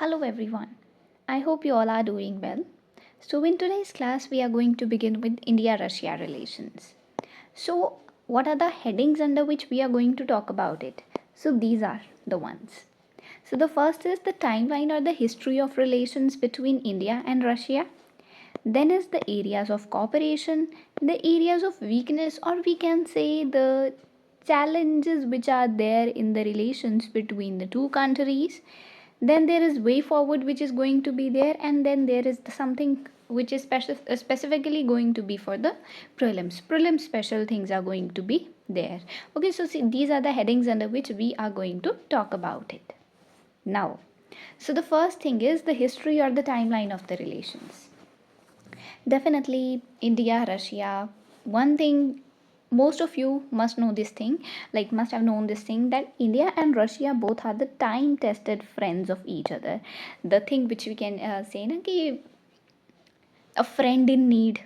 Hello everyone. I hope you all are doing well. So in today's class we are going to begin with India-Russia relations. So what are the headings under which we are going to talk about it? So these are the ones. So the first is the timeline or the history of relations between India and Russia. Then is the areas of cooperation, the areas of weakness, or we can say the challenges which are there in the relations between the two countries. Then there is way forward which is going to be there, and then there is something which is specifically going to be for the prelims special things are going to be there. Okay, so see, these are the headings under which we are going to talk about it now. So the first thing is the history or the timeline of the relations. Definitely India, Russia. One thing, most of you must know this thing, like must have known this thing, that India and Russia both are the time tested friends of each other. The thing which we can say na ki a friend in need,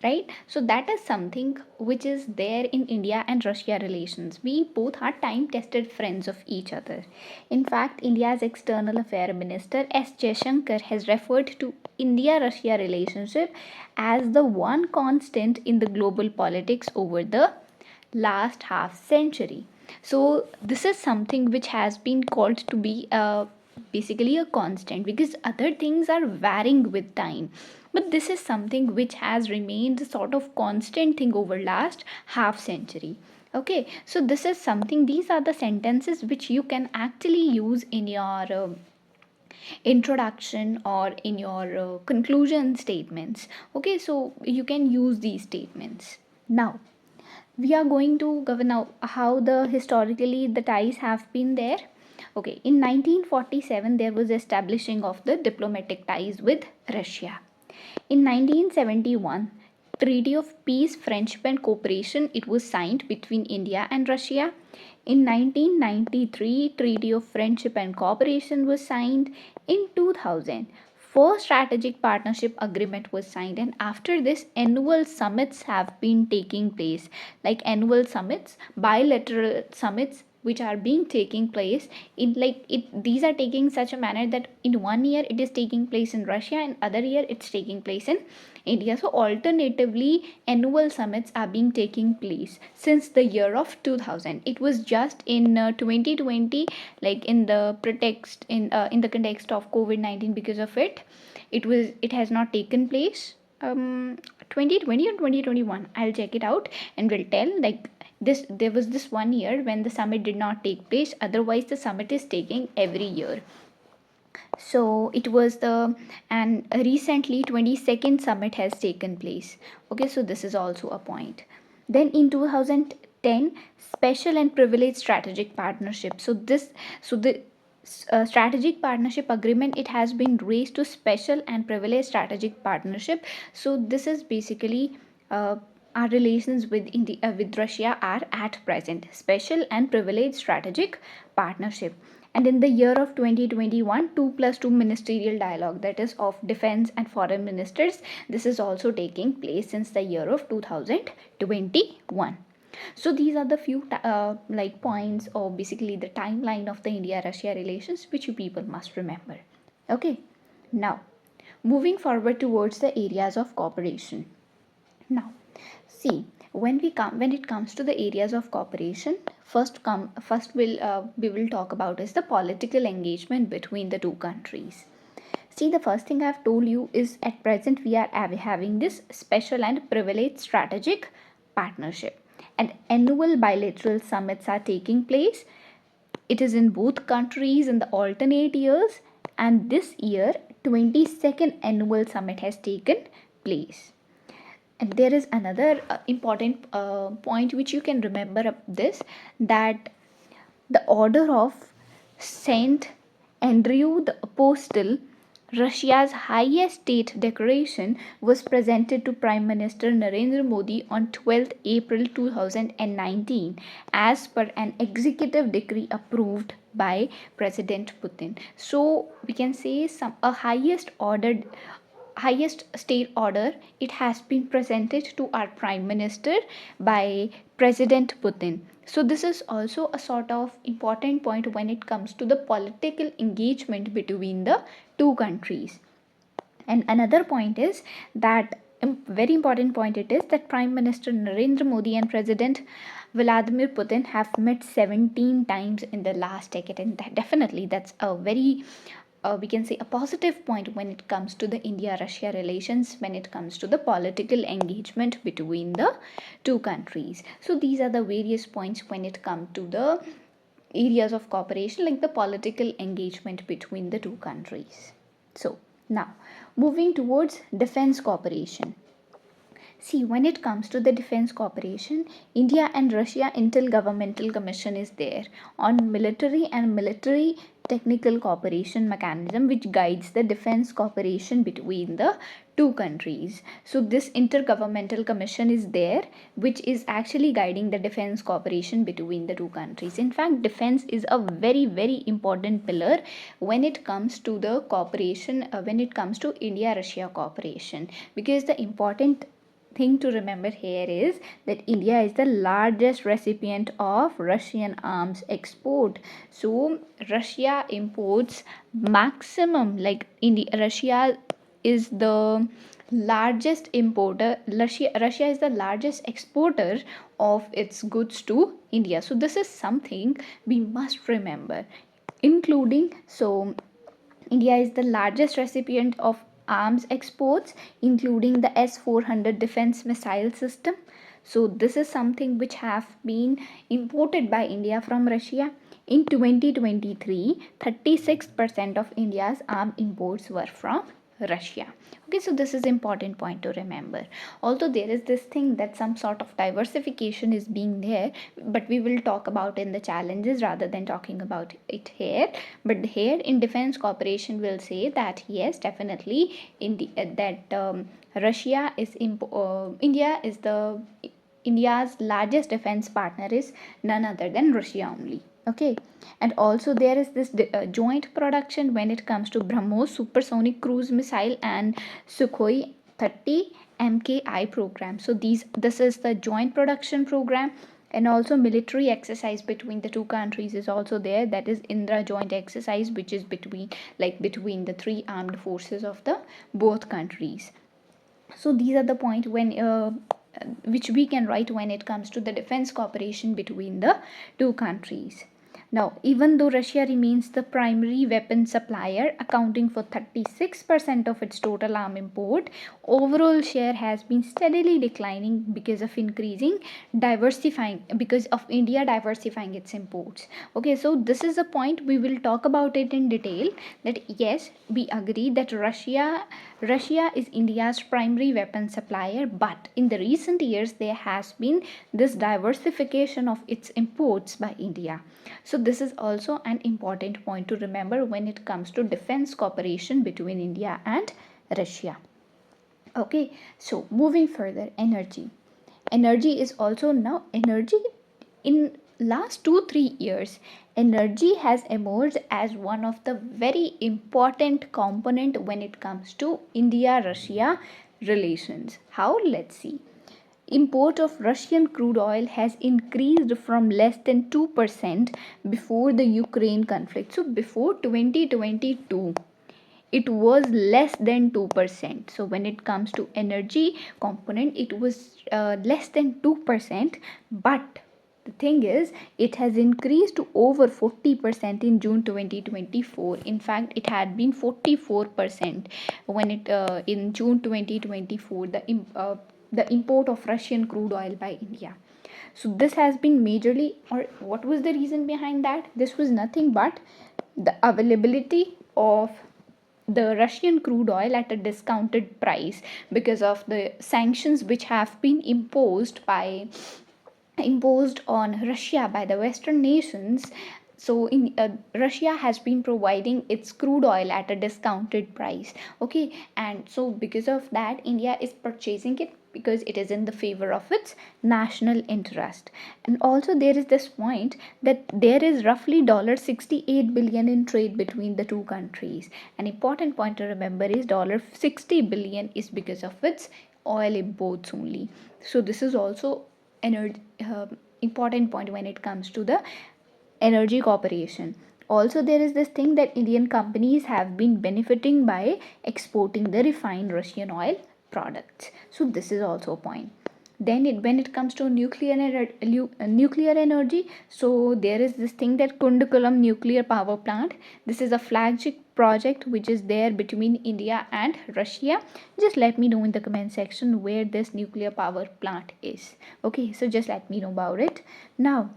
right? So that is something which is there in India and Russia relations. We both are time tested friends of each other. In fact, India's external affair minister S Jaishankar has referred to India Russia relationship as the one constant in the global politics over the last half century. So this is something which has been called to be basically a constant, because other things are varying with time, but this is something which has remained a sort of constant thing over last half century. Okay, so this is something, these are the sentences which you can actually use in your introduction or in your conclusion statements. Okay, so you can use these statements. Now we are going to cover now how the historically the ties have been there. Okay, in 1947 there was establishing of the diplomatic ties with Russia. In 1971, Treaty of Peace, Friendship and Cooperation, it was signed between India and Russia. In 1993, Treaty of Friendship and Cooperation was signed. In 2000, first strategic partnership agreement was signed, and after this annual summits have been taking place, like annual summits, bilateral summits which are being taking place in, like it, these are taking such a manner that in one year it is taking place in Russia and other year it's taking place in India. So alternatively annual summits are being taking place since the year of 2000. It was just in 2020, like in the pretext in the context of COVID-19, because of it has not taken place 2020 or 2021. I'll check it out and will tell, like this, there was this one year when the summit did not take place, otherwise the summit is taking every year. So it was the, and recently 22nd summit has taken place. Okay, so this is also a point. Then in 2010, special and privileged strategic partnership. So this, so the strategic partnership agreement, it has been raised to special and privileged strategic partnership. So this is basically our relations with India with Russia are at present special and privileged strategic partnership. And in the year of 2021, 2+2 ministerial dialogue, that is of defense and foreign ministers, this is also taking place since the year of 2021. So these are the few like points, or basically the timeline of the India Russia relations which you people must remember. Okay, now moving forward towards the areas of cooperation. Now see, when it comes to the areas of cooperation, first we will talk about is the political engagement between the two countries. See, the first thing I've told you is at present we are having this special and privileged strategic partnership, and annual bilateral summits are taking place. It is in both countries in the alternate years, and this year 22nd annual summit has taken place. And there is another important point which you can remember of this, that the order of Saint Andrew the Apostle, Russia's highest state decoration, was presented to Prime Minister Narendra Modi on 12th April 2019 as per an executive decree approved by President Putin. So we can say a highest ordered highest state order, it has been presented to our prime minister by President Putin. So this is also a sort of important point when it comes to the political engagement between the two countries. And another point is that, very important point it is, that Prime Minister Narendra Modi and President Vladimir Putin have met 17 times in the last decade, and that definitely that's a very we can say a positive point when it comes to the India Russia relations, when it comes to the political engagement between the two countries. So these are the various points when it comes to the areas of cooperation, like the political engagement between the two countries. So now, moving towards defense cooperation. See, when it comes to the defense cooperation, India and Russia Intergovernmental Commission is there on military and military technical cooperation mechanism, which guides the defense cooperation between the two countries. So this intergovernmental commission is there, which is actually guiding the defense cooperation between the two countries. In fact, defense is a very important pillar when it comes to the cooperation, when it comes to India Russia cooperation, because the important thing to remember here is that India is the largest recipient of Russian arms export. So Russia imports maximum, like Russia is the largest importer. Russia is the largest exporter of its goods to India. So this is something we must remember, including, so India is the largest recipient of arms exports, including the S-400 defense missile system. So this is something which have been imported by India from Russia. In 2023, 36% of India's arm imports were from Russia. Okay, so this is important point to remember. Although there is this thing that some sort of diversification is being there, but we will talk about in the challenges rather than talking about it here. But here in defense cooperation, we'll say that yes, definitely in the Russia is India is the India's largest defense partner is none other than Russia only. Okay, and also there is this joint production when it comes to BrahMos supersonic cruise missile and Sukhoi 30 MKI program. So this is the joint production program, and also military exercise between the two countries is also there, that is Indra joint exercise, which is between the three armed forces of the both countries. So these are the point when which we can write when it comes to the defense cooperation between the two countries. Now, even though Russia remains the primary weapon supplier, accounting for 36% of its total arm import, overall share has been steadily declining because of because of India diversifying its imports. Okay, so this is a point we will talk about it in detail, that yes, we agree that Russia is India's primary weapon supplier, but in the recent years there has been this diversification of its imports by India. So this is also an important point to remember when it comes to defense cooperation between India and Russia. Okay, so moving further, energy is also now energy in last 2-3 years, energy has emerged as one of the very important component when it comes to India Russia relations. How? Let's see. Import of Russian crude oil has increased from less than 2% before the Ukraine conflict. So before 2022, it was less than 2%. So when it comes to energy component, it was less than 2%, but the thing is, it has increased to over 40% in June 2024. In fact, it had been 44% when it in June 2024, the import of Russian crude oil by India. So this has been majorly, or what was the reason behind that? This was nothing but the availability of the Russian crude oil at a discounted price because of the sanctions which have been imposed on Russia by the Western nations. So in Russia has been providing its crude oil at a discounted price. Okay, and so because of that, India is purchasing it because it is in the favor of its national interest. And also there is this point that there is roughly $68 billion in trade between the two countries. An important point to remember is $60 billion is because of its oil imports only. So this is also an important point when it comes to the energy cooperation. Also there is this thing that Indian companies have been benefiting by exporting the refined Russian oil products. So this is also a point. Then when it comes to nuclear energy, so there is this thing that Kundakalam nuclear power plant. This is a flagship project which is there between India and Russia. Just let me know in the comment section where this nuclear power plant is. Okay, so just let me know about it. Now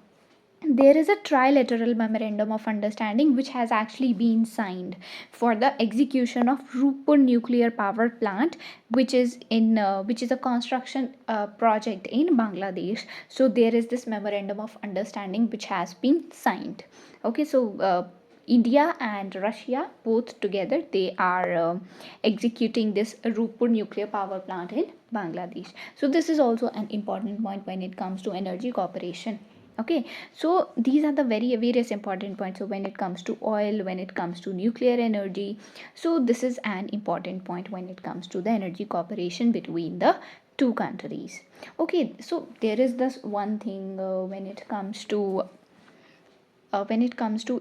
there is a trilateral memorandum of understanding which has actually been signed for the execution of Rupur nuclear power plant, which is a construction project in Bangladesh. So there is this memorandum of understanding which has been signed. Okay, so India and Russia both together, they are executing this Rupur nuclear power plant in Bangladesh. So this is also an important point when it comes to energy cooperation. Okay, so these are the various important points. So when it comes to oil, when it comes to nuclear energy, so this is an important point when it comes to the energy cooperation between the two countries. Okay, so there is this one thing when it comes to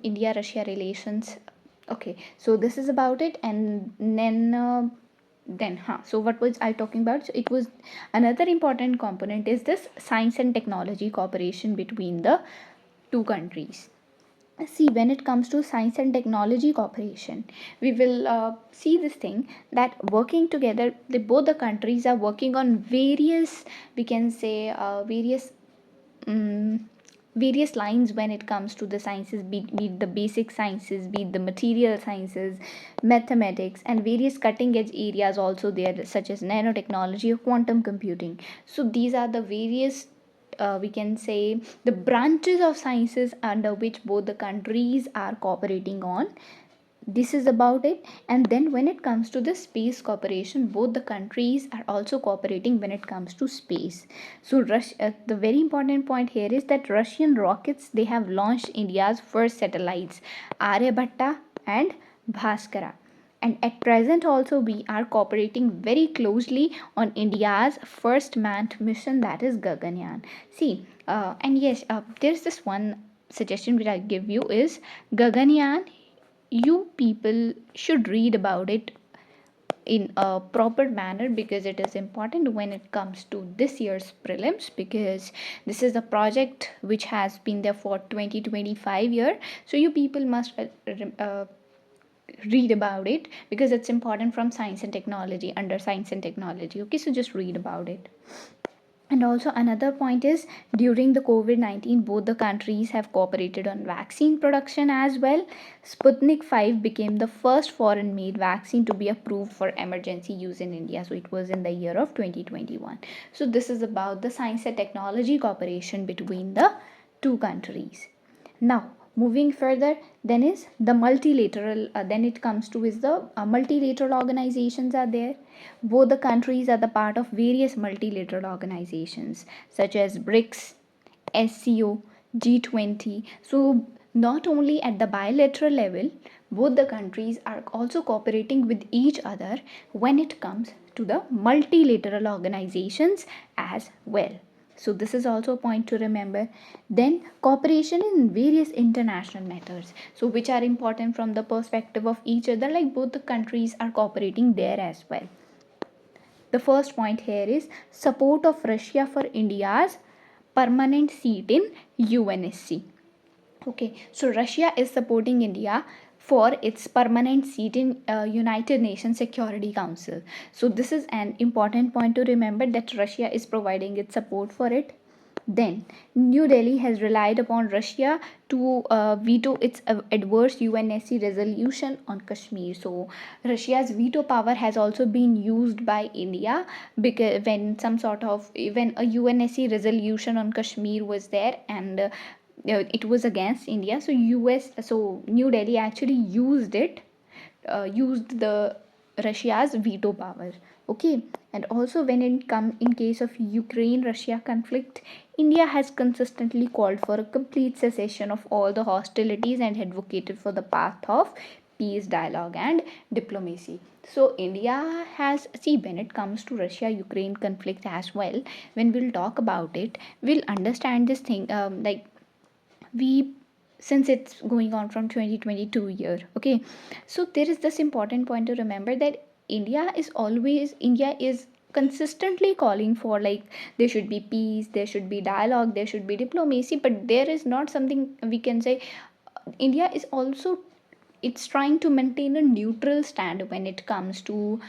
India Russia relations. Okay, so this is about it. And then so what was I talking about? So it was another important component is this science and technology cooperation between the two countries. See, when it comes to science and technology cooperation, we will see this thing that working together, both the countries are working on various, we can say various lines when it comes to the sciences, be it the basic sciences, be it the material sciences, mathematics, and various cutting edge areas also there, such as nanotechnology or quantum computing. So these are the various we can say the branches of sciences under which both the countries are cooperating on. This is about it. And then when it comes to the space cooperation, both the countries are also cooperating when it comes to space. So the very important point here is that Russian rockets, they have launched India's first satellites, Aryabhatta and Bhaskara. And at present also we are cooperating very closely on India's first manned mission, that is Gaganyaan. See, and yes, there's this one suggestion which I give you is Gaganyaan. You people should read about it in a proper manner because it is important when it comes to this year's prelims, because this is a project which has been there for 2025 year. So you people must read about it because it's important from science and technology, under science and technology. Okay, so just read about it. And also another point is during the COVID-19, both the countries have cooperated on vaccine production as well. Sputnik 5 became the first foreign made vaccine to be approved for emergency use in India. So it was in the year of 2021. So this is about the science and technology cooperation between the two countries. Now moving further, then is the multilateral then it comes to is the multilateral organizations are there. Both the countries are the part of various multilateral organizations such as BRICS, SCO, G20. So not only at the bilateral level, both the countries are also cooperating with each other when it comes to the multilateral organizations as well. So this is also a point to remember. Then cooperation in various international matters, so which are important from the perspective of each other, like both the countries are cooperating there as well. The first point here is support of Russia for India's permanent seat in UNSC. Okay, so Russia is supporting India for its permanent seat in United Nations Security Council. So this is an important point to remember, that Russia is providing its support for it. Then New Delhi has relied upon Russia to veto its adverse UNSC resolution on Kashmir. So Russia's veto power has also been used by India, because when a UNSC resolution on Kashmir was there, and it was against India, so New Delhi actually used the Russia's veto power. Okay, and also when it come in case of Ukraine Russia conflict, India has consistently called for a complete cessation of all the hostilities and advocated for the path of peace, dialogue, and diplomacy. So India has, see, when it comes to Russia Ukraine conflict as well, when we'll talk about it, we'll understand this thing. Like we, since it's going on from 2022 year, okay, so there is this important point to remember that India is consistently calling for, like, there should be peace, there should be dialogue, there should be diplomacy, but there is not something we can say. India is also, it's trying to maintain a neutral stand when it comes to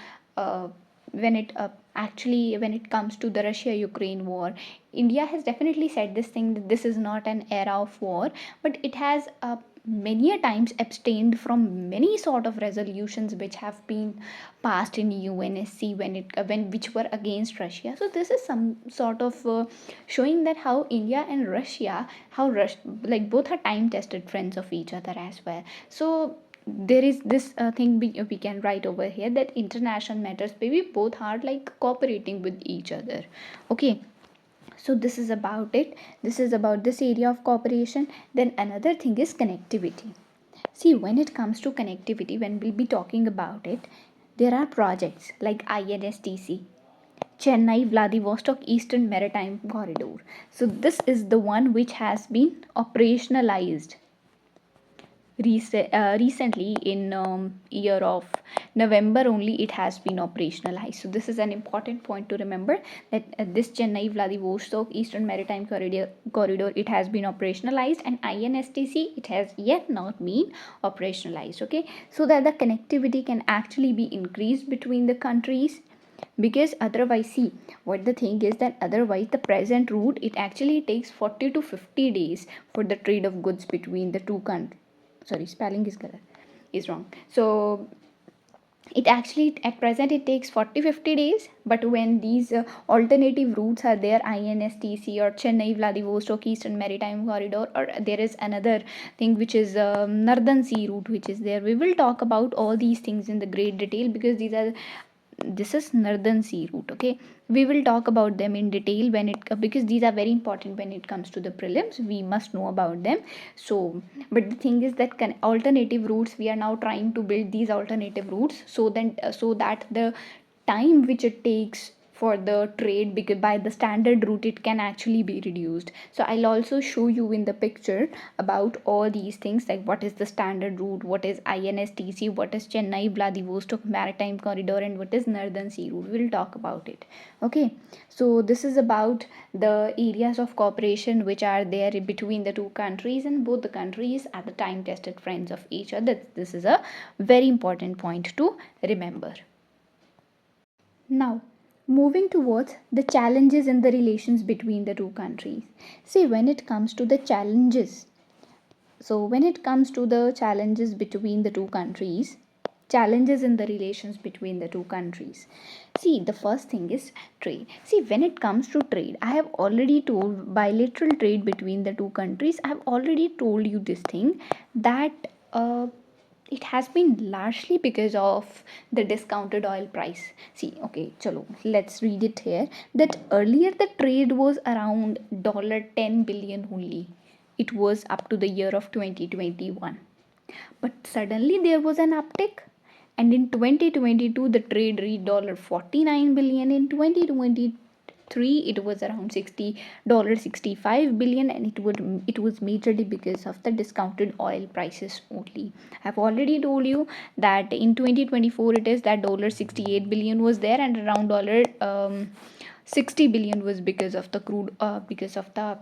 when it actually when it comes to the Russia Ukraine war. India has definitely said this thing, that this is not an era of war, but it has many a times abstained from many sort of resolutions which have been passed in UNSC when which were against Russia. So this is some sort of showing that how India and Russia, like both are time tested friends of each other as well. So there is this thing we can write over here, that international matters maybe both are like cooperating with each other. Okay, so this is about it, this is about this area of cooperation. Then another thing is connectivity. See, when it comes to connectivity, when we'll be talking about it, there are projects like INSTC, Chennai Vladivostok Eastern Maritime Corridor. So this is the one which has been operationalized recently in year of November only. It has been operationalized. So this is an important point to remember, that this Chennai Vladivostok Eastern Maritime Corridor, it has been operationalized, and INSTC, it has yet not been operationalized. Okay, so that the connectivity can actually be increased between the countries, because otherwise, see, what the thing is, that otherwise the present route, it actually takes 40 to 50 days for the trade of goods between the two countries. Sorry, spelling is wrong. So it actually at present it takes 40-50 days, but when these alternative routes are there, INSTC or Chennai Vladivostok Eastern Maritime Corridor, or there is another thing which is Northern Sea route which is there, we will talk about all these things in the great detail, because this is Northern Sea route. Okay, we will talk about them in detail when it, because these are very important when it comes to the prelims, we must know about them. So but the thing is that alternative routes, we are now trying to build these alternative routes, so that the time which it takes for the trade, because by the standard route it can actually be reduced. So I'll also show you in the picture about all these things, like what is the standard route, what is INSTC, what is Chennai Vladivostok Maritime Corridor, and what is Northern Sea route. We'll talk about it. Okay, so this is about the areas of cooperation which are there between the two countries, and both the countries are the time tested friends of each other. This is a very important point to remember. Now, moving towards the challenges in the relations between the two countries. See, when it comes to the challenges, when it comes to the challenges between the two countries, challenges in the relations between the two countries. See, the first thing is trade. See, when it comes to trade, I have already told bilateral trade between the two countries. I have already told you this thing, that it has been largely because of the discounted oil price. See, okay, chalo, let's read it here. That earlier the trade was around $10 billion only. It was up to the year of 2021. But suddenly there was an uptick, and in 2022 the trade reached $49 billion. In 2023 it was around $65 billion, and it was majorly because of the discounted oil prices only. I've already told you that in 2024 it is that $68 billion was there, and around $60 billion was because of the crude, because of the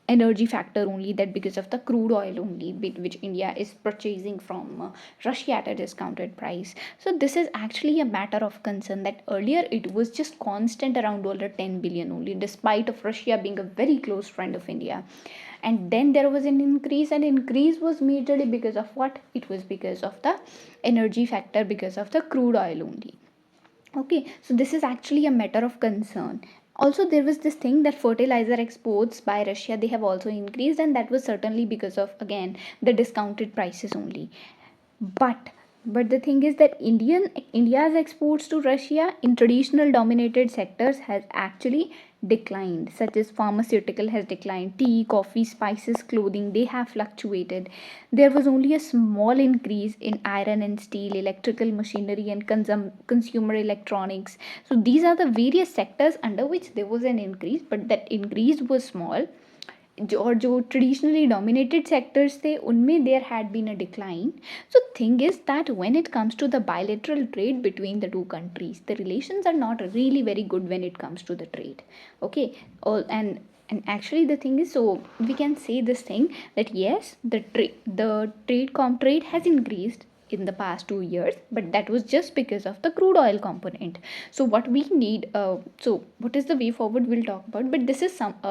energy factor only, that because of the crude oil only, which India is purchasing from Russia at a discounted price. So this is actually a matter of concern, that earlier it was just constant around $10 billion only, despite of Russia being a very close friend of India. And then there was an increase, and increase was majorly because of what? It was because of the energy factor, because of the crude oil only. Okay, so this is actually a matter of concern. Also, there was this thing that fertilizer exports by Russia, they have also increased, and that was certainly because of, again, the discounted prices only. But But the thing is that India's exports to Russia in traditional dominated sectors has actually declined, such as pharmaceutical has declined, tea, coffee, spices, clothing, they have fluctuated. There was only a small increase in iron and steel, electrical machinery, and consumer electronics. So these are the various sectors under which there was an increase, but that increase was small. और जो traditionally dominated sectors थे उनमें there had been a decline. So thing is that when it comes to the bilateral trade between the two countries, the relations are not really very good when it comes to the trade. Okay. And actually the thing is, so we can say this thing that yes, the trade has increased in the past 2 years, but that was just because of the crude oil component. So what we need, so what is the way forward we'll talk about, but this is some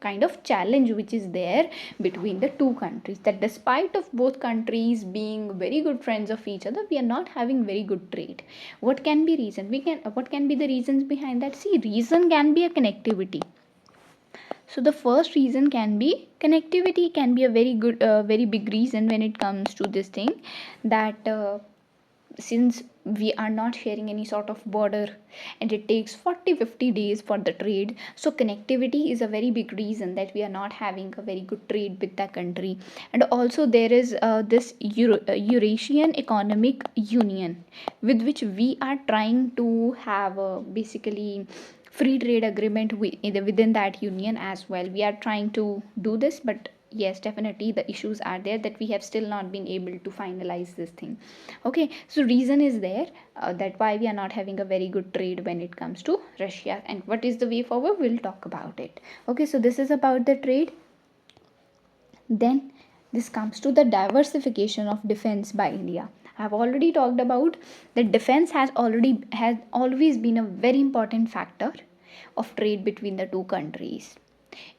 kind of challenge which is there between the two countries, that despite of both countries being very good friends of each other, we are not having very good trade. What can be reason, what can be the reasons behind that? See, reason can be a connectivity. So the first reason can be connectivity, can be a very good very big reason when it comes to this thing, that since we are not sharing any sort of border and it takes 40-50 days for the trade, so connectivity is a very big reason that we are not having a very good trade with the country. And also there is this Eurasian Economic Union, with which we are trying to have a basically free trade agreement within that union as well. We are trying to do this, but yes, definitely the issues are there that we have still not been able to finalize this thing. Okay, so reason is there, that why we are not having a very good trade when it comes to Russia, and what is the way forward, we'll talk about it. Okay, so this is about the trade. Then this comes to the diversification of defense by India. I have already talked about that defense has always been a very important factor of trade between the two countries.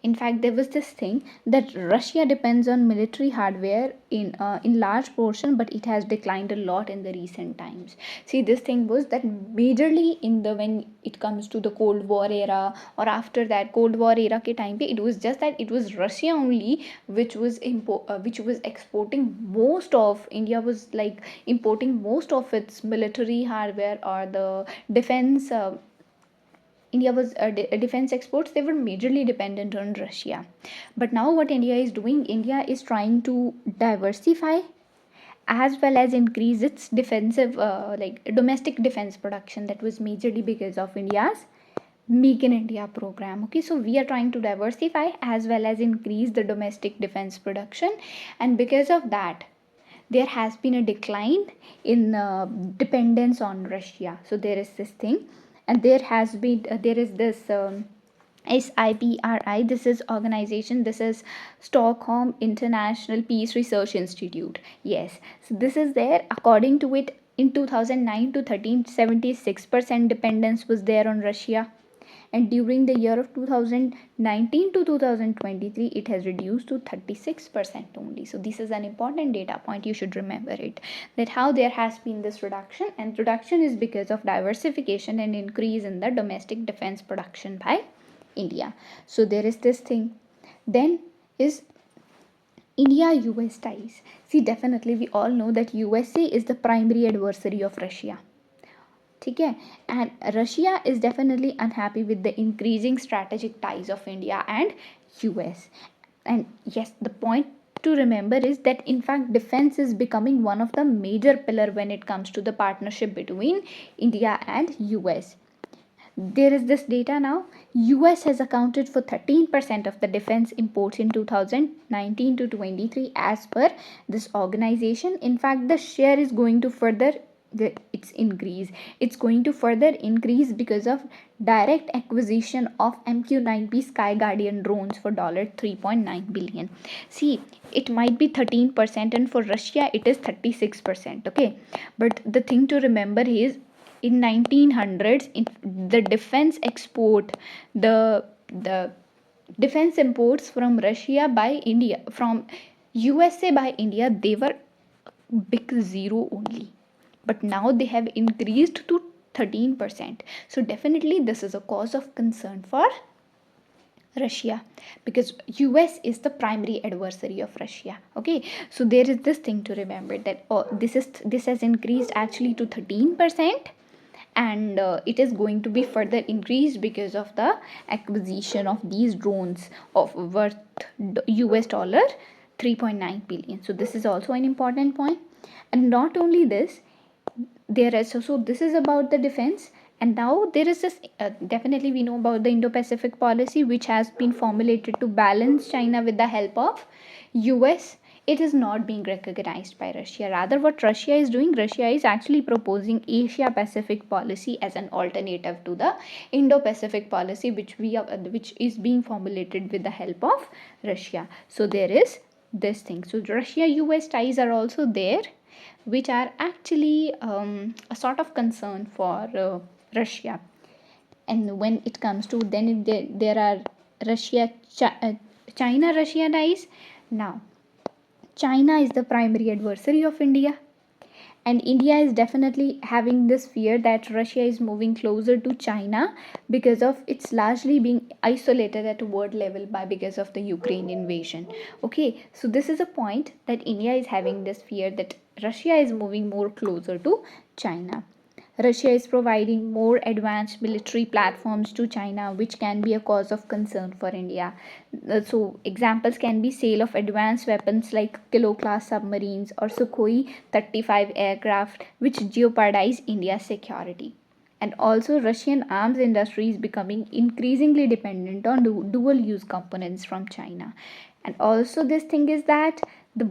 In fact, there was this thing that Russia depends on military hardware in large portion, but it has declined a lot in the recent times. See, this thing was that majorly in the when it comes to the Cold War era, or after that Cold War era ke time pe, it was just that it was Russia only which was exporting most of, India was like importing most of its military hardware or the defense. India was defense exports, they were majorly dependent on Russia. But now what India is doing, India is trying to diversify as well as increase its defensive like domestic defense production. That was majorly because of India's Make in India program. Okay, so we are trying to diversify as well as increase the domestic defense production, and because of that there has been a decline in dependence on Russia. So there is this thing, and there is this SIPRI. This is organization. This is Stockholm International Peace Research Institute. Yes, so this is there. According to it, in 2009 to 13, 76% dependence was there on Russia, and during the year of 2019 to 2023 it has reduced to 36% only. So this is an important data point, you should remember it, that how there has been this reduction, and reduction is because of diversification and increase in the domestic defense production by India. So there is this thing. Then is India US ties. See, definitely we all know that USA is the primary adversary of Russia. ठीक है, and Russia is definitely unhappy with the increasing strategic ties of India and US. And yes, the point to remember is that in fact defense is becoming one of the major pillar when it comes to the partnership between India and US. There is this data now. US has accounted for 13% of the defense imports in 2019 to 23 as per this organization. In fact, the share is going to further it's going to further increase because of direct acquisition of MQ-9B Sky Guardian drones for $3.9 billion. See, it might be 13% and for Russia it is 36%. Okay, but the thing to remember is in 1900s in the defense export, the defense imports from Russia by India, from USA by India, they were big zero only, but now they have increased to 13%. So definitely this is a cause of concern for Russia, because US is the primary adversary of Russia. Okay, so there is this thing to remember, that this has increased actually to 13%, and it is going to be further increased because of the acquisition of these drones of worth US dollar 3.9 billion. So this is also an important point. And not only this, there is so this is about the defense. And now there is this, definitely we know about the Indo-Pacific policy, which has been formulated to balance China with the help of US. It is not being recognized by Russia. Rather, what Russia is doing, Russia is actually proposing Asia Pacific policy as an alternative to the Indo-Pacific policy, which is being formulated with the help of Russia. So there is this thing. So Russia US ties are also there, which are actually a sort of concern for Russia. And when it comes to, then there are China Russia ties. Now, China is the primary adversary of India, and India is definitely having this fear that Russia is moving closer to China because of it's largely being isolated at a world level by because of the Ukraine invasion. Okay, so this is a point that India is having this fear that Russia is moving more closer to China. Russia is providing more advanced military platforms to China, which can be a cause of concern for India. So, examples can be sale of advanced weapons like Kilo class submarines or Sukhoi 35 aircraft, which jeopardize India's security. And also, Russian arms industry is becoming increasingly dependent on dual use components from China. And also, this thing is that the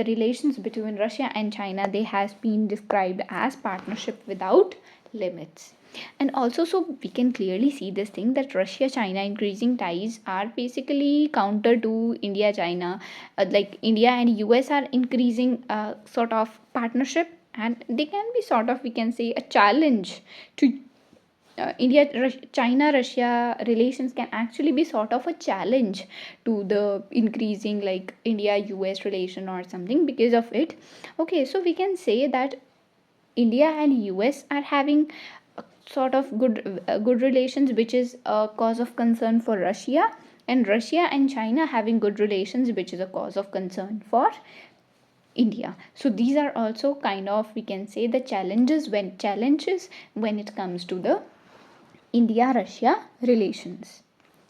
relations between Russia and China, they has been described as partnership without limits. And also, so we can clearly see this thing that Russia China increasing ties are basically counter to India China. Like India and US are increasing sort of partnership, and they can be sort of, we can say, a challenge to China Russia relations can actually be sort of a challenge to the increasing like India US relation or something because of it. Okay, so we can say that India and US are having sort of good relations, which is a cause of concern for Russia, and Russia and China having good relations, which is a cause of concern for India. So these are also kind of, we can say, the challenges when it comes to the India Russia relations.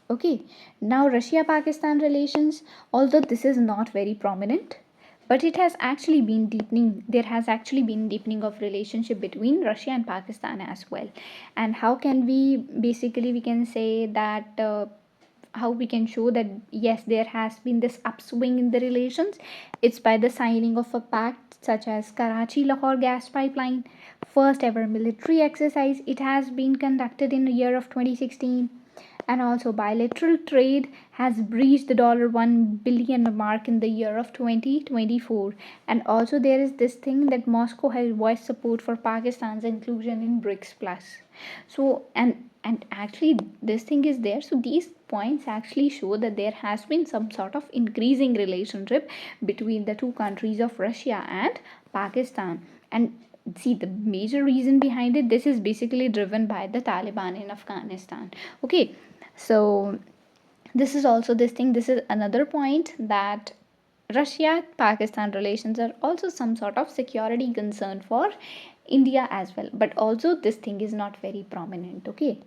Okay, now Russia Pakistan relations, although this is not very prominent, but it has actually been deepening. There has actually been deepening of relationship between Russia and Pakistan as well. And how can we basically, we can say that how we can show that yes, there has been this upswing in the relations, it's by the signing of a pact such as Karachi Lahore gas pipeline, first ever military exercise. It has been conducted in the year of 2016. And also bilateral trade has breached the $1 billion mark in the year of 2024. And also there is this thing that Moscow has voiced support for Pakistan's inclusion in BRICS plus. So and actually this thing is there. So these points actually show that there has been some sort of increasing relationship between the two countries of Russia and Pakistan. And see, the major reason behind it, this is basically driven by the Taliban in Afghanistan. Okay, so this is also this thing, this is another point, that Russia Pakistan relations are also some sort of security concern for India as well, but also this thing is not very prominent. Okay,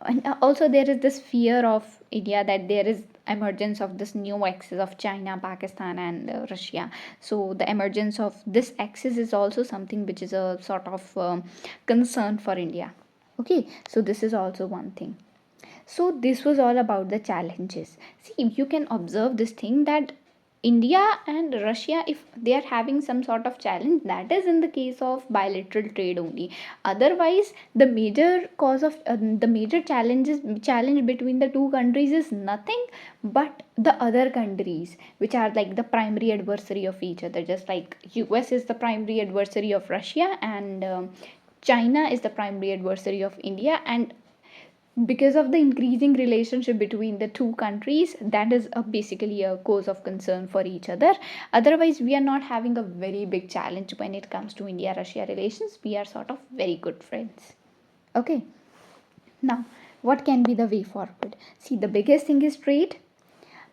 and also there is this fear of India that there is emergence of this new axis of China Pakistan and Russia. So the emergence of this axis is also something which is a sort of concern for India. Okay, so this is also one thing. So this was all about the challenges. See, you can observe this thing that India and Russia, if they are having some sort of challenge, that is in the case of bilateral trade only. Otherwise, the major cause of the major challenge between the two countries is nothing but the other countries, which are like the primary adversary of each other. Just like US is the primary adversary of Russia, and China is the primary adversary of India, and because of the increasing relationship between the two countries, that is basically a cause of concern for each other. Otherwise, we are not having a very big challenge when it comes to India Russia relations. We are sort of very good friends. Okay, Now, what can be the way forward? See, the biggest thing is trade.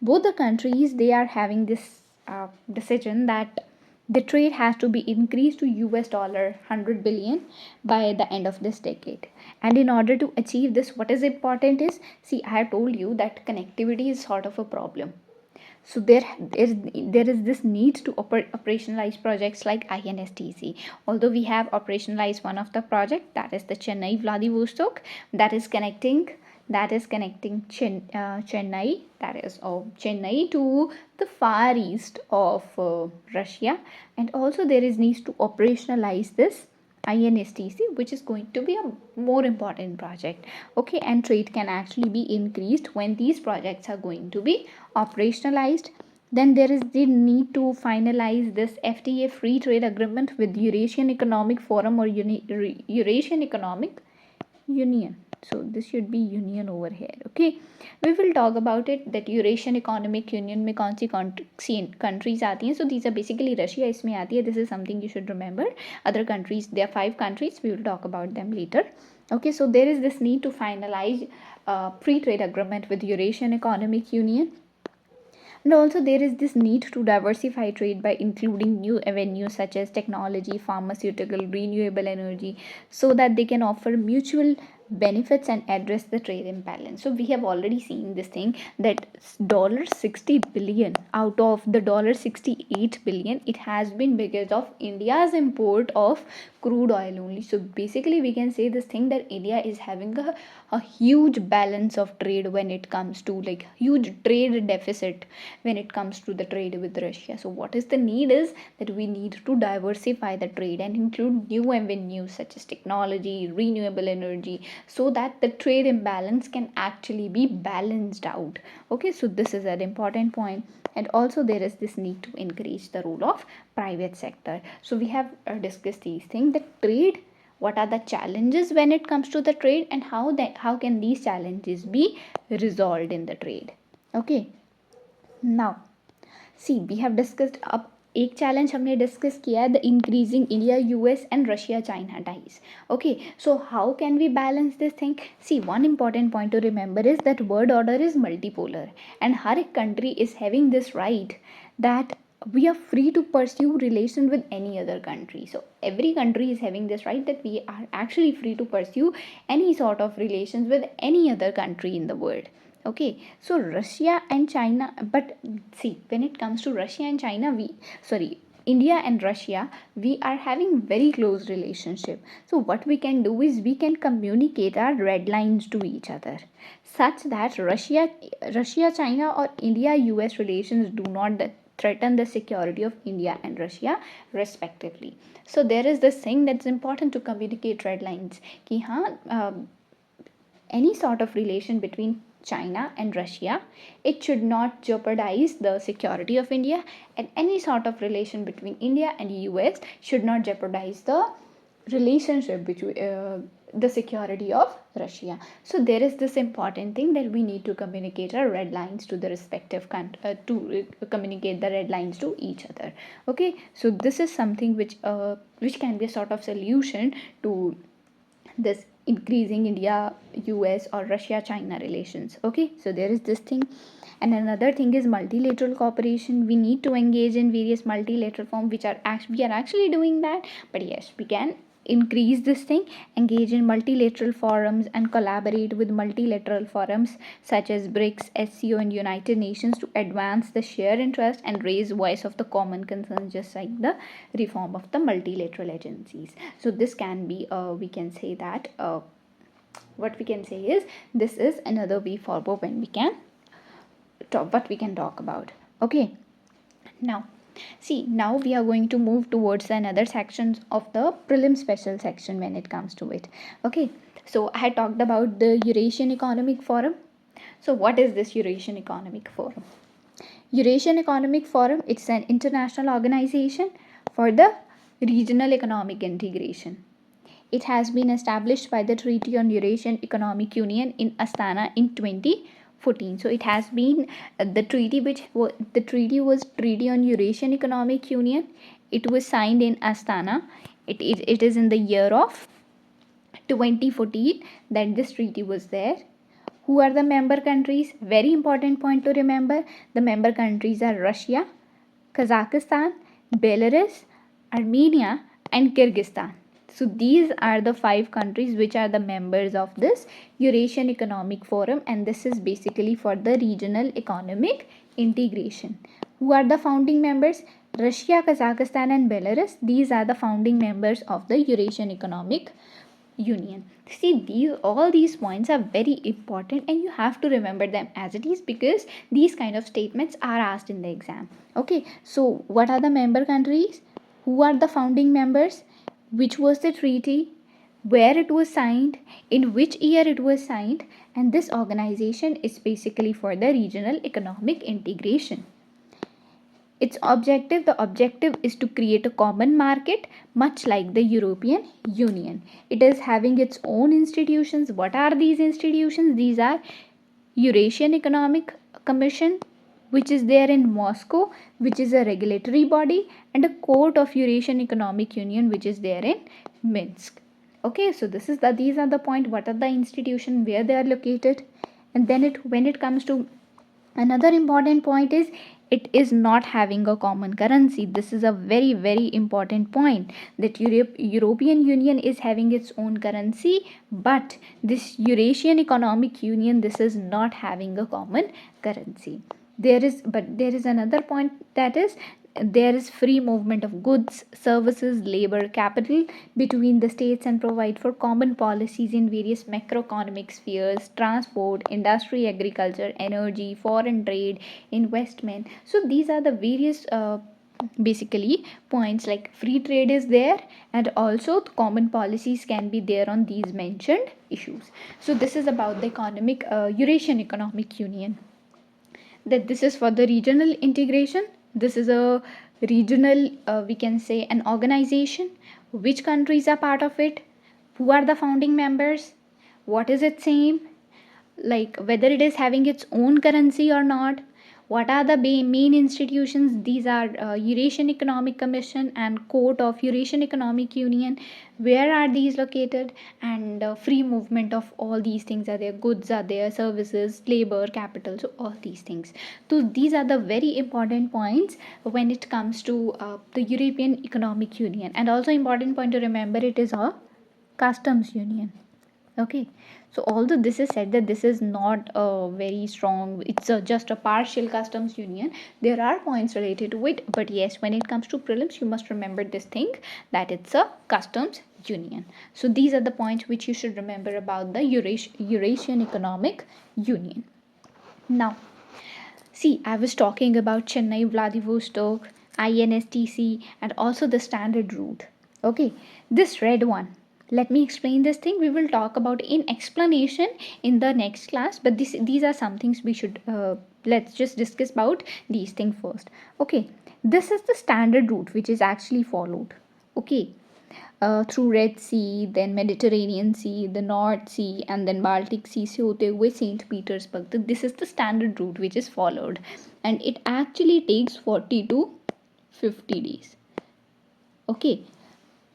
Both the countries, they are having this decision that the trade has to be increased to US dollar 100 billion by the end of this decade. And in order to achieve this, what is important is, see, I have told you that connectivity is sort of a problem. So there is this need to operationalize projects like INSTC. Although we have operationalized one of the project, that is the Chennai Vladivostok, that is connecting Chennai, Chennai to the far east of Russia. And also there is needs to operationalize this INSTC, which is going to be a more important project. Okay, and trade can actually be increased when these projects are going to be operationalized. Then there is the need to finalize this FTA free trade agreement with Eurasian Economic Forum or Eurasian Economic Union. So this should be union over here. Okay, we will talk about it, that Eurasian Economic Union में कौन सी countries आती हैं. So these are basically Russia इसमें आती है. This is something you should remember. Other countries, there are 5 countries, we will talk about them later. Okay, so there is this need to finalize free trade agreement with Eurasian Economic Union. And also there is this need to diversify trade by including new avenues such as technology, pharmaceutical, renewable energy, so that they can offer mutual benefits and address the trade imbalance. So we have already seen this thing, that $60 billion out of the $68 billion, it has been because of India's import of crude oil only. So basically we can say this thing, that India is having a huge balance of trade when it comes to, like, huge trade deficit when it comes to the trade with Russia. So what is the need is that we need to diversify the trade and include new avenues such as technology, renewable energy, so that the trade imbalance can actually be balanced out. Okay, so this is an important point. And also there is this need to increase the role of private sector. So we have discussed these things, the trade, what are the challenges when it comes to the trade, and how can these challenges be resolved in the trade. Okay, now see, we have discussed अब एक challenge हमने discuss किया है, the increasing India US and Russia China ties. Okay, so how can we balance this thing? See, one important point to remember is that world order is multipolar, and हर एक country is having this right that we are free to pursue relation with any other country. So every country is having this right, that we are actually free to pursue any sort of relations with any other country in the world. Okay, so Russia and China, but see, when it comes to Russia and China, India and Russia, we are having very close relationship. So what we can do is we can communicate our red lines to each other, such that Russia China or India US relations do not threaten the security of India and Russia respectively. So there is this thing that's important to communicate red lines, कि हाँ, any sort of relation between China and Russia, it should not jeopardize the security of India, and any sort of relation between India and US should not jeopardize the relationship between the security of Russia. So there is this important thing, that we need to communicate our red lines to the respective communicate the red lines to each other. Okay, so this is something which can be a sort of solution to this increasing India US or Russia China relations. Okay, so there is this thing. And another thing is multilateral cooperation. We need to engage in various multilateral forms, which are we are actually doing that. But yes, we can increase this thing, engage in multilateral forums, and collaborate with multilateral forums such as BRICS, SCO, and United Nations to advance the shared interest and raise voice of the common concerns, just like the reform of the multilateral agencies. So this can be we can say that what we can say is, this is another way forward when we can talk about. Okay, now see, now we are going to move towards another sections of the prelim special section when it comes to it. Okay, so I had talked about the Eurasian Economic Forum. So what is this Eurasian Economic Forum? Eurasian Economic Forum, it's an international organization for the regional economic integration. It has been established by the Treaty on Eurasian Economic Union in Astana in 2014. So it has been the treaty was Treaty on Eurasian Economic Union. It was signed in Astana. It is in the year of 2014 that this treaty was there. Who are the member countries? Very important point to remember. The member countries are Russia, Kazakhstan, Belarus, Armenia, and Kyrgyzstan. So these are the 5 countries which are the members of this Eurasian Economic Forum, and this is basically for the regional economic integration. Who are the founding members? Russia, Kazakhstan, and Belarus. These are the founding members of the Eurasian Economic Union. See, all these points are very important and you have to remember them as it is, because these kind of statements are asked in the exam. Okay, so what are the member countries? Who are the founding members? Which was the treaty? Where it was signed? In which year it was signed? And this organization is basically for the regional economic integration. Its objective, the objective is to create a common market, much like the European Union. It is having its own institutions. What are these institutions? These are Eurasian Economic Commission, which is there in Moscow, which is a regulatory body, and a Court of Eurasian Economic Union, which is there in Minsk. Okay, so these are the point. What are the institutions, where they are located? And then when it comes to another important point is, it is not having a common currency. This is a very, very important point, that European Union is having its own currency, but this Eurasian Economic Union, this is not having a common currency. There is another point, that is, there is free movement of goods, services, labor, capital between the states, and provide for common policies in various macroeconomic spheres: transport, industry, agriculture, energy, foreign trade, investment. So these are the various basically points, like free trade is there, and also common policies can be there on these mentioned issues. So this is about the Eurasian Economic Union, that this is for the regional integration. This is a regional, we can say, an organization. Which countries are part of it? Who are the founding members? What is its aim? Like whether it is having its own currency or not. What are the main institutions? These are Eurasian Economic Commission and Court of Eurasian Economic Union. Where are these located? And free movement of all these things are there. Goods are there, services, labor, capital, so all these things. So these are the very important points when it comes to the European Economic Union. And also important point to remember, it is a customs union. Okay, so although this is said that this is not a very strong, it's just a partial customs union, there are points related to it, but yes, when it comes to prelims, you must remember this thing, that it's a customs union. So these are the points which you should remember about the Eurasian Economic Union. Now, see, I was talking about Chennai, Vladivostok, INSTC, and also the standard route. Okay, this red one, let me explain this thing. We will talk about in explanation in the next class, but these are some things we should let's just discuss about these things first. Okay, this is the standard route which is actually followed. Okay, through Red Sea, then Mediterranean Sea, the North Sea, and then Baltic Sea, with St. Petersburg. This is the standard route which is followed, and it actually takes 40 to 50 days. Okay,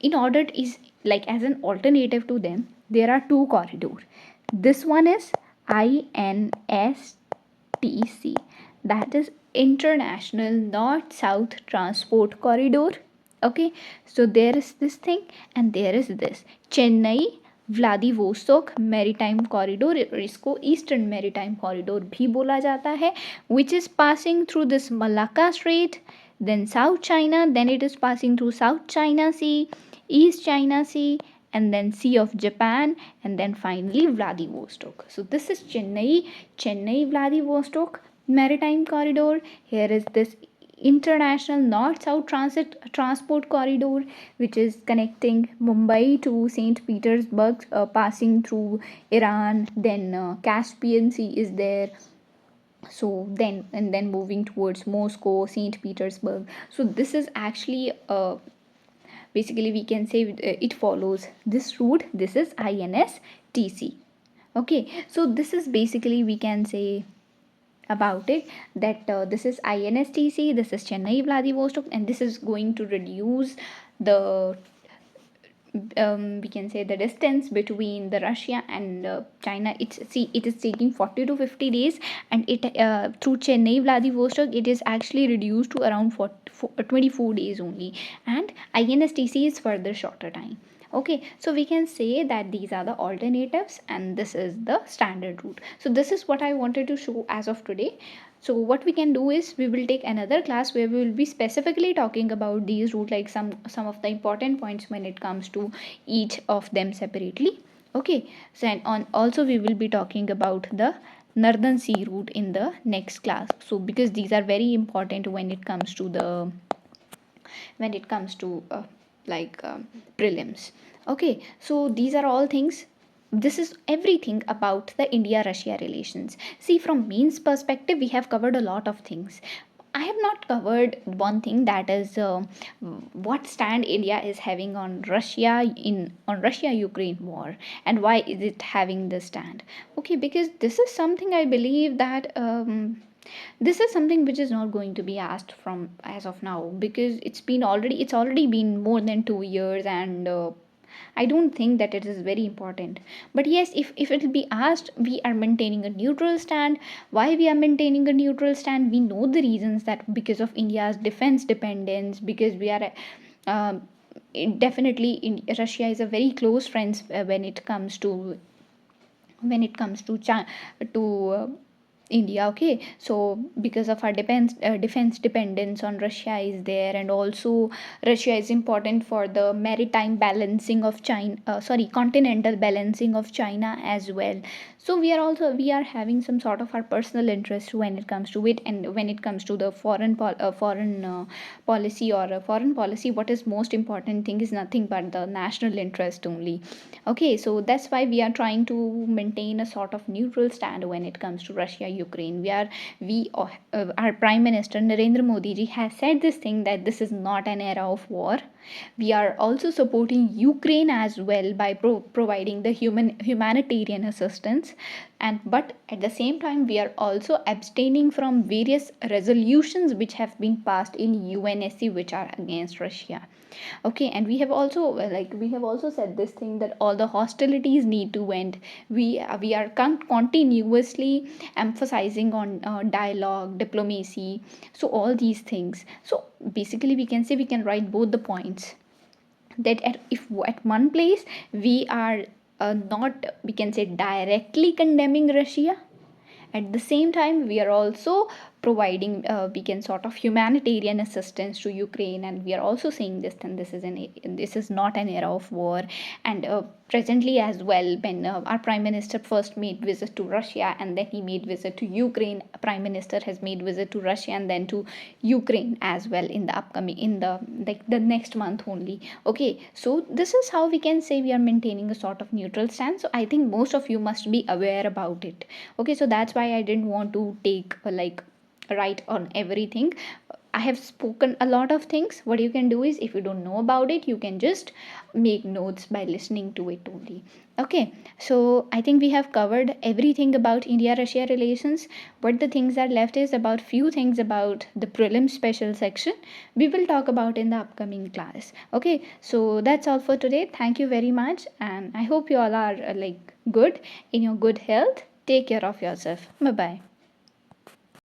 in order is like as an alternative to them, there are 2 corridors. This one is INSTC, that is International North-South Transport Corridor. Okay, so there is this thing, and there is this Chennai Vladivostok Maritime Corridor, इसको Eastern Maritime Corridor भी बोला जाता है, which is passing through this Malacca Strait, then South China, then it is passing through South China Sea, East China Sea, and then Sea of Japan, and then finally Vladivostok. So this is Chennai Vladivostok Maritime Corridor. Here is this International North-South Transport Corridor, which is connecting Mumbai to St. Petersburg, passing through Iran, then Caspian Sea is there. So then moving towards Moscow, St. Petersburg. So this is actually basically we can say it follows this route. This is INSTC. Okay, so this is basically we can say about it, that this is INSTC, this is Chennai Vladivostok, and this is going to reduce the we can say the distance between the Russia and China, it is taking 40 to 50 days, and it through Chennai Vladivostok it is actually reduced to around 24 days only, and INSTC is further shorter time. Okay, so we can say that these are the alternatives and this is the standard route. So this is what I wanted to show as of today. So what we can do is we will take another class where we will be specifically talking about these route, like some of the important points when it comes to each of them separately. Okay, so and on also we will be talking about the northern sea route in the next class. So because these are very important when it comes to the like prelims. Okay, so these are all things. This is everything about the India Russia relations. See, from means perspective we have covered a lot of things. I have not covered one thing, that is what stand India is having on Russia Ukraine war, and why is it having this stand. Okay, because this is something I believe that this is something which is not going to be asked from as of now, because it's already been more than 2 years, and I don't think that it is very important. But yes, if it will be asked, we are maintaining a neutral stand. Why we are maintaining a neutral stand? We know the reasons, that because of India's defense dependence, because we are definitely in Russia is a very close friends when it comes to to India. Okay, so because of our defense dependence on Russia is there, and also Russia is important for the maritime balancing of China. Sorry, continental balancing of China as well. So we are having some sort of our personal interest when it comes to it, and when it comes to the foreign policy or foreign policy, what is most important thing is nothing but the national interest only. Okay, so that's why we are trying to maintain a sort of neutral stand when it comes to Russia Ukraine. Our Prime Minister Narendra Modi ji has said this thing, that this is not an era of war. We are also supporting Ukraine as well by providing the humanitarian assistance, and but at the same time we are also abstaining from various resolutions which have been passed in UNSC which are against Russia. Okay, and we have also said this thing, that all the hostilities need to end. We are continuously emphasizing on dialogue, diplomacy, so all these things. So basically we can say, we can write both the points, that if at one place we are not, we can say, directly condemning Russia, at the same time we are also providing, we can sort of humanitarian assistance to Ukraine, and we are also saying this, and this is not an era of war. And presently as well, when our Prime Minister first made visit to Russia, and then he made visit to Ukraine, Prime Minister has made visit to Russia and then to Ukraine as well in the upcoming, in the like the next month only. Okay, so this is how we can say we are maintaining a sort of neutral stance. So I think most of you must be aware about it. Okay, so that's why I didn't want to take like write on everything. I have spoken a lot of things. What you can do is, if you don't know about it, you can just make notes by listening to it only. Okay, so I think we have covered everything about India Russia relations. What the things are left is about few things about the prelim special section. We will talk about in the upcoming class. Okay, so that's all for today. Thank you very much, and I hope you all are like good in your good health. Take care of yourself. Bye bye.